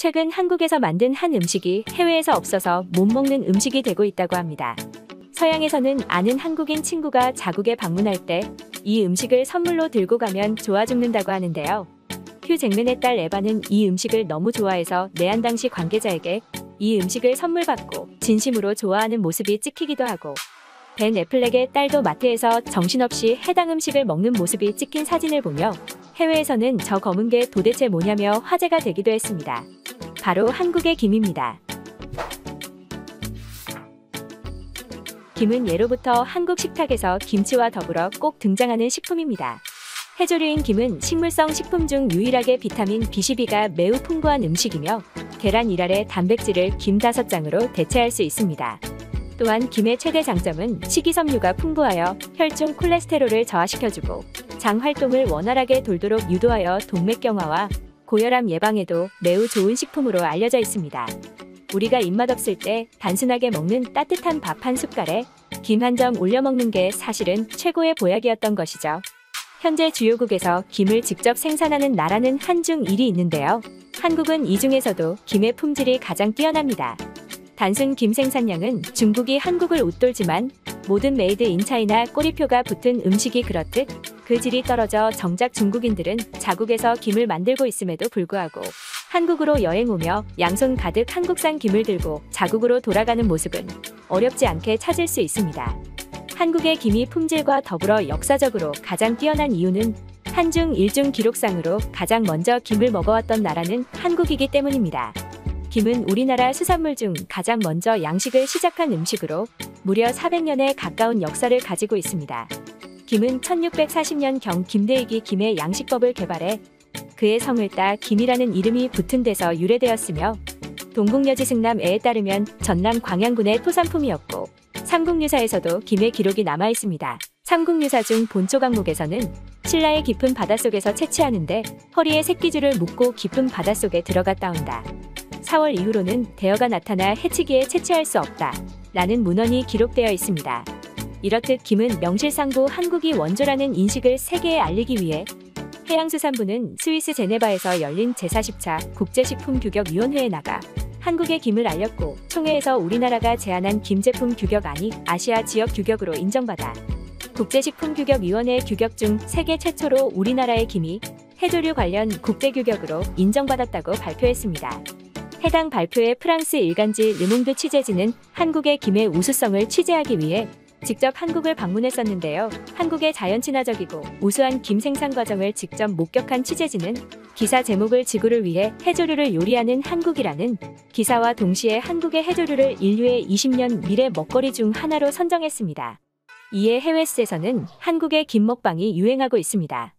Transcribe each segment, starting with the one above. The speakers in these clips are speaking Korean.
최근 한국에서 만든 한 음식이 해외에서 없어서 못 먹는 음식이 되고 있다고 합니다. 서양에서는 아는 한국인 친구가 자국에 방문할 때 이 음식을 선물로 들고 가면 좋아 죽는다고 하는데요. 휴 잭맨의 딸 에바는 이 음식을 너무 좋아해서 내한 당시 관계자에게 이 음식을 선물 받고 진심으로 좋아하는 모습이 찍히기도 하고, 벤 애플렉의 딸도 마트에서 정신없이 해당 음식을 먹는 모습이 찍힌 사진을 보며 해외에서는 저 검은 게 도대체 뭐냐며 화제가 되기도 했습니다. 바로 한국의 김입니다. 김은 예로부터 한국 식탁에서 김치와 더불어 꼭 등장하는 식품입니다. 해조류인 김은 식물성 식품 중 유일하게 비타민 B12가 매우 풍부한 음식이며 계란 1알의 단백질을 김 5장으로 대체할 수 있습니다. 또한 김의 최대 장점은 식이섬유가 풍부하여 혈중 콜레스테롤을 저하시켜주고 장 활동을 원활하게 돌도록 유도하여 동맥경화와 고혈압 예방에도 매우 좋은 식품으로 알려져 있습니다. 우리가 입맛 없을 때 단순하게 먹는 따뜻한 밥 한 숟갈에 김 한 점 올려 먹는 게 사실은 최고의 보약이었던 것이죠. 현재 주요국에서 김을 직접 생산하는 나라는 한중 1이 있는데요. 한국은 이 중에서도 김의 품질이 가장 뛰어납니다. 단순 김 생산량은 중국이 한국을 웃돌지만 모든 메이드 인 차이나 꼬리표가 붙은 음식이 그렇듯 그 질이 떨어져 정작 중국인들은 자국에서 김을 만들고 있음에도 불구하고 한국으로 여행 오며 양손 가득 한국산 김을 들고 자국으로 돌아가는 모습은 어렵지 않게 찾을 수 있습니다. 한국의 김이 품질과 더불어 역사적으로 가장 뛰어난 이유는 한중 일중 기록상으로 가장 먼저 김을 먹어왔던 나라는 한국이기 때문입니다. 김은 우리나라 수산물 중 가장 먼저 양식을 시작한 음식으로 무려 400년에 가까운 역사를 가지고 있습니다. 김은 1640년경 김대익이 김의 양식법을 개발해 그의 성을 따 김이라는 이름이 붙은 데서 유래되었으며, 동국여지 승남애에 따르면 전남 광양군의 토산품이었고 삼국유사에서도 김의 기록이 남아있습니다. 삼국유사 중 본초 강목에서는 신라의 깊은 바닷속에서 채취하는데 허리에 새끼줄을 묶고 깊은 바닷속에 들어갔다 온다. 4월 이후로는 대어가 나타나 해치기에 채취할 수 없다 라는 문헌이 기록되어 있습니다. 이렇듯 김은 명실상부 한국이 원조라는 인식을 세계에 알리기 위해 해양수산부는 스위스 제네바에서 열린 제40차 국제식품규격위원회에 나가 한국의 김을 알렸고, 총회에서 우리나라가 제안한 김제품 규격안이 아시아 지역 규격으로 인정받아 국제식품규격위원회 규격 중 세계 최초로 우리나라의 김이 해조류 관련 국제규격으로 인정받았다고 발표했습니다. 해당 발표에 프랑스 일간지 르몽드 취재진은 한국의 김의 우수성을 취재하기 위해 직접 한국을 방문했었는데요. 한국의 자연 친화적이고 우수한 김 생산 과정을 직접 목격한 취재진은 기사 제목을 지구를 위해 해조류를 요리하는 한국이라는 기사와 동시에 한국의 해조류를 인류의 20년 미래 먹거리 중 하나로 선정했습니다. 이에 해외에서는 한국의 김 먹방이 유행하고 있습니다.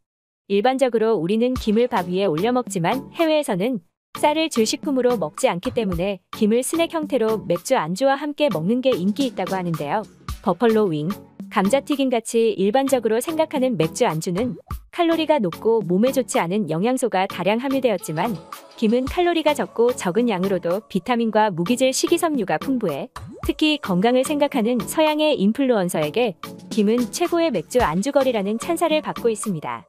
일반적으로 우리는 김을 밥 위에 올려 먹지만 해외에서는 쌀을 줄식품으로 먹지 않기 때문에 김을 스낵 형태로 맥주 안주와 함께 먹는 게 인기 있다고 하는데요. 버펄로 윙, 감자튀김같이 일반적으로 생각하는 맥주 안주는 칼로리가 높고 몸에 좋지 않은 영양소가 다량 함유되었지만 김은 칼로리가 적고 적은 양으로도 비타민과 무기질 식이섬유가 풍부해 특히 건강을 생각하는 서양의 인플루언서에게 김은 최고의 맥주 안주거리라는 찬사를 받고 있습니다.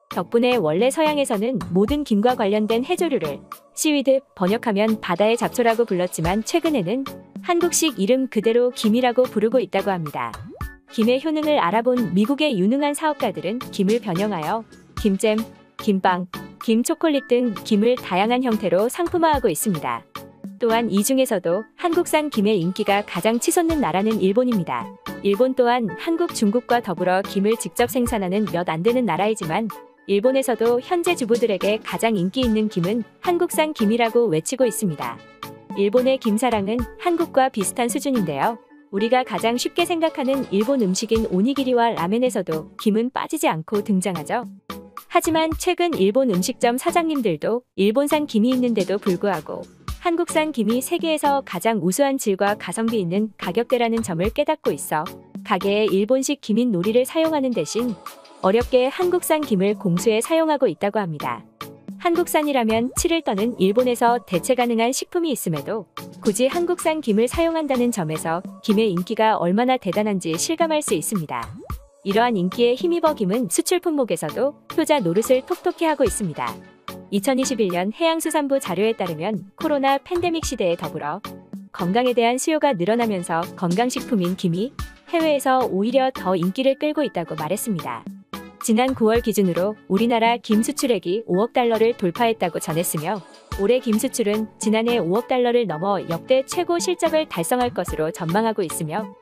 덕분에 원래 서양에서는 모든 김과 관련된 해조류를 시위드, 번역하면 바다의 잡초라고 불렀지만 최근에는 한국식 이름 그대로 김이라고 부르고 있다고 합니다. 김의 효능을 알아본 미국의 유능한 사업가들은 김을 변형하여 김잼, 김빵, 김초콜릿 등 김을 다양한 형태로 상품화하고 있습니다. 또한 이 중에서도 한국산 김의 인기가 가장 치솟는 나라는 일본입니다. 일본 또한 한국, 중국과 더불어 김을 직접 생산하는 몇 안 되는 나라이지만 일본에서도 현재 주부들에게 가장 인기 있는 김은 한국산 김이라고 외치고 있습니다. 일본의 김사랑은 한국과 비슷한 수준인데요. 우리가 가장 쉽게 생각하는 일본 음식인 오니기리와 라멘에서도 김은 빠지지 않고 등장하죠. 하지만 최근 일본 음식점 사장님들도 일본산 김이 있는데도 불구하고 한국산 김이 세계에서 가장 우수한 질과 가성비 있는 가격대라는 점을 깨닫고 있어 가게에 일본식 김인 노리를 사용하는 대신 어렵게 한국산 김을 공수해 사용하고 있다고 합니다. 한국산이라면 치를 떠는 일본에서 대체 가능한 식품이 있음에도 굳이 한국산 김을 사용한다는 점에서 김의 인기가 얼마나 대단한지 실감할 수 있습니다. 이러한 인기에 힘입어 김은 수출 품목에서도 효자 노릇을 톡톡히 하고 있습니다. 2021년 해양수산부 자료에 따르면 코로나 팬데믹 시대에 더불어 건강에 대한 수요가 늘어나면서 건강식품인 김이 해외에서 오히려 더 인기를 끌고 있다고 말했습니다. 지난 9월 기준으로 우리나라 김 수출액이 5억 달러를 돌파했다고 전했으며 올해 김 수출은 지난해 5억 달러를 넘어 역대 최고 실적을 달성할 것으로 전망하고 있으며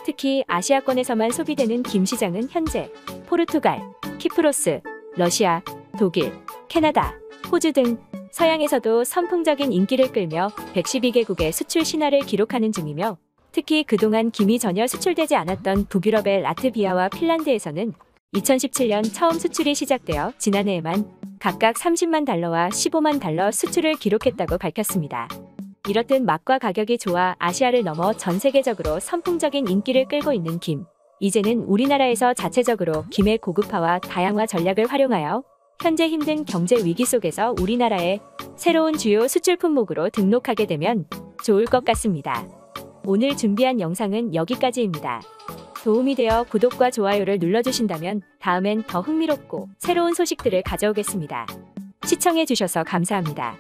특히 아시아권에서만 소비되는 김 시장은 현재 포르투갈, 키프로스, 러시아, 독일, 캐나다, 호주 등 서양에서도 선풍적인 인기를 끌며 112개국의 수출 신화를 기록하는 중이며 특히 그동안 김이 전혀 수출되지 않았던 북유럽의 라트비아와 핀란드에서는 2017년 처음 수출이 시작되어 지난해에만 각각 30만 달러와 15만 달러 수출을 기록했다고 밝혔습니다. 이렇듯 맛과 가격이 좋아 아시아를 넘어 전 세계적으로 선풍적인 인기를 끌고 있는 김. 이제는 우리나라에서 자체적으로 김의 고급화와 다양화 전략을 활용하여 현재 힘든 경제 위기 속에서 우리나라의 새로운 주요 수출 품목으로 등록하게 되면 좋을 것 같습니다. 오늘 준비한 영상은 여기까지입니다. 도움이 되어 구독과 좋아요를 눌러주신다면 다음엔 더 흥미롭고 새로운 소식들을 가져오겠습니다. 시청해주셔서 감사합니다.